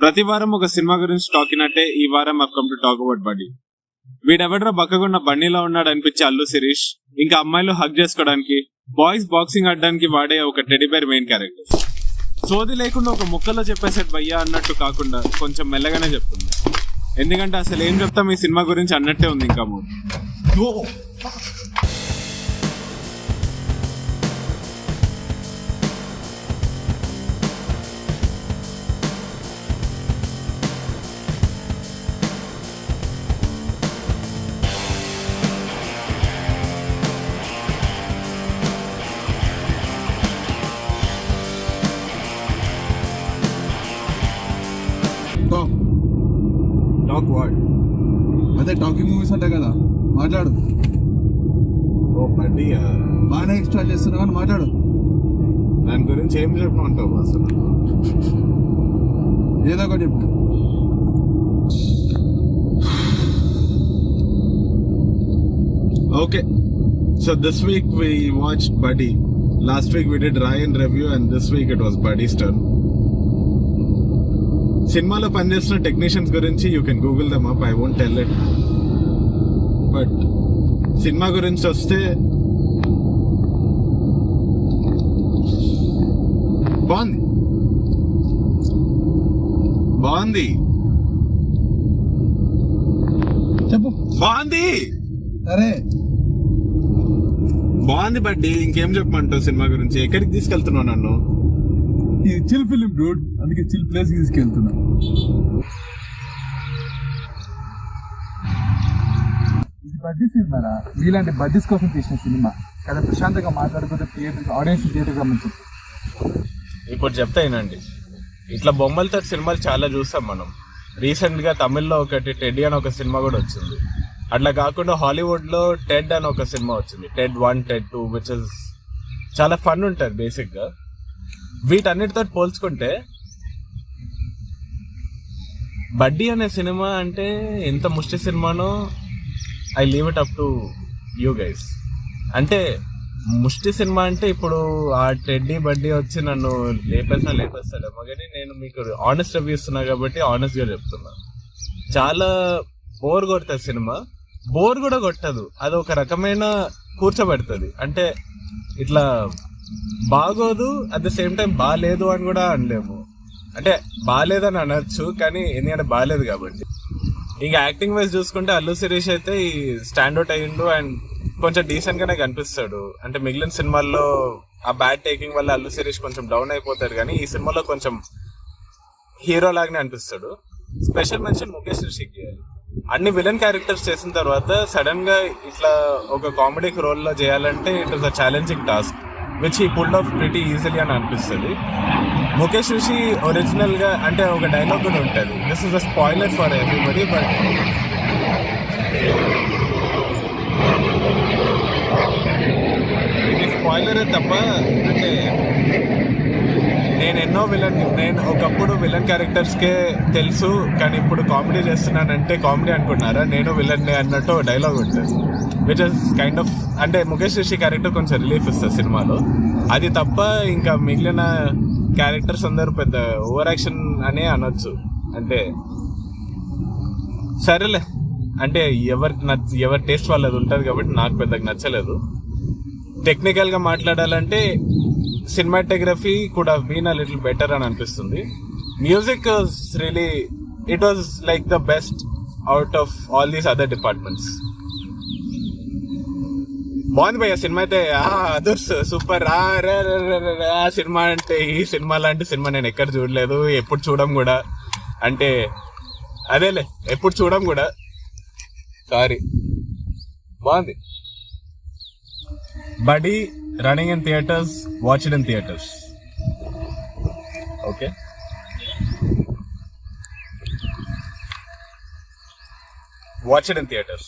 ప్రతి వారం ఒక సినిమా గురించి టాక్ అయినట్టే ఈ వారం I come to talk about బడ్డీ. వీడెవడ్రా బక్కగున్న బండిలో ఉన్నాడు అనిపించే అల్లు శిరీష్, ఇంకా అమ్మాయిలు హగ్ చేసుకోవడానికి, బాయ్స్ బాక్సింగ్ ఆడడానికి వాడే ఒక టెడ్డీ బేర్ మెయిన్ క్యారెక్టర్. సోది లేకుండా ఒక ముక్కలో చెప్పేసేది భయ్యా అన్నట్టు కాకుండా కొంచెం మెల్లగానే చెప్తుంది. ఎందుకంటే అసలు ఏం చెప్తాం ఈ సినిమా గురించి అన్నట్టే ఉంది. ఇంకా మూడు టాక్ వాట్ అదే టాకింగ్ మూవీస్ అంటాయి కదా, మాట్లాడు. ఓ బడ్డీ బాగానే ఎక్స్ట్రా చేస్తున్నావు కానీ మాట్లాడు. దాని గురించి ఏం చెప్పమంటావు అసలు? ఏదో ఒకటి చెప్పు. Okay, so this week we watched Buddy. Last week we did Ryan review and this week it was Buddy's turn. సినిమాలో పనిచేస్తున్న టెక్నీషియన్స్ గురించి you can Google them up, I won't tell it. But cinema గురించి వస్తే బాగుంది బాగుంది చెప్పు. బాగుంది అరే బాగుంది బట్టి ఇంకేం చెప్పమంటావు సినిమా గురించి? ఎక్కడికి తీసుకెళ్తున్నావు నన్ను? ఇది చిల్ ఫిలిం డూడ్, అందుకే చిల్ ప్లేస్ కి తీసుకెళ్తున్నా. ఇది బడ్డీ సినిమారా, మీలాంటి బడ్డీస్ కోసం తీసిన సినిమా కదా. ప్రశాంతంగా మాట్లాడుకుంటే ఆడియన్స్ థియేటర్ గమనించు. ఇప్పుడు చెప్తా ఏనండి, ఇట్లా బొమ్మలతో సినిమాలు చాలా చూస్తాం మనం. రీసెంట్ గా తమిళ్లో ఒకటి టెడ్డీ అని ఒక సినిమా కూడా వచ్చింది. అట్లా కాకుండా హాలీవుడ్ లో టెడ్ అని ఒక సినిమా వచ్చింది, టెడ్ 1, టెడ్ 2, విచ్ ఇస్ చాలా ఫన్ ఉంటుంది బేసిక్ గా. వీటన్నిటితో పోల్చుకుంటే బడ్డీ అనే సినిమా అంటే ఎంత ముష్టి సినిమానో I leave it up to you guys. ముష్టి సినిమా అంటే ఇప్పుడు ఆ టెడ్డీ బడ్డీ వచ్చి నన్ను లేపేస్తాడేమో కానీ నేను మీకు ఆనెస్ట్ రివ్యూ ఇస్తున్నా కాబట్టి ఆనెస్ట్ గా చెప్తున్నా. చాలా బోర్ కొడుతుంది సినిమా. బోర్ కూడా కొట్టదు, అది ఒక రకమైన కూర్చోబెడుతుంది. ఇట్లా బాగోదు, అట్ ద సేమ్ టైం బాగాలేదు అని కూడా అనలేము. బాగాలేదని అనొచ్చు కానీ ఎందుకంటే బాగాలేదు కాబట్టి. ఇంకా యాక్టింగ్ వైజ్ చూసుకుంటే అల్లు శిరీష్ అయితే ఈ స్టాండౌట్ అయ్యిండు అండ్ కొంచెం డీసెంట్ గానే కనిపిస్తాడు. మిగిలిన సినిమాల్లో ఆ బ్యాడ్ టేకింగ్ వల్ల అల్లు శిరీష్ కొంచెం డౌన్ అయిపోతాడు కానీ ఈ సినిమాలో కొంచెం హీరో లాగానే అనిపిస్తాడు. స్పెషల్ మెన్షన్ ముఖేష్ రిషికి. అన్ని విలన్ క్యారెక్టర్స్ చేసిన తర్వాత సడన్ గా ఇట్లా ఒక కామెడీకి రోల్ లో చేయాలంటే it is a challenging task which he pulled off pretty easily అని అనిపిస్తుంది. ముఖేష్ రిషి ఒరిజినల్ గా ఒక డైలాగ్ కూడా ఉంటుంది, this is a spoiler for everybody, but ఇది స్పాయిలరే తప్ప. నేను ఒకప్పుడు విలన్ క్యారెక్టర్స్కే తెలుసు కానీ ఇప్పుడు కామెడీ చేస్తున్నానంటే కామెడీ అనుకున్నారా, నేను విలన్ అన్నట్టు డైలాగ్ ఉంటుంది which is kind of Mukesh Rishi character కొంచెం రిలీఫ్ ఇస్తుంది సినిమాలో. అది తప్ప ఇంకా మిగిలిన క్యారెక్టర్స్ అందరూ పెద్ద ఓవర్ యాక్షన్ అనే అనొచ్చు. సరేలే, ఎవరి టేస్ట్ వాళ్ళది ఉంటుంది కాబట్టి నాకు పెద్దగా నచ్చలేదు. టెక్నికల్ గా మాట్లాడాలంటే cinematography could have been a little better అని అనిపిస్తుంది. Music really it was like the best out of all these other departments. బాగుంది భయ్య సినిమా అయితే, అదర్స్ సూపర్. ఆ సినిమా ఈ సినిమా లాంటి సినిమా నేను ఎక్కడ చూడలేదు, ఎప్పుడు చూడం కూడా. అదేలే ఎప్పుడు చూడం కూడా, సారీ. బాగుంది బడ్డీ, running in theaters, watch it in theaters. Okay, watch it in theaters.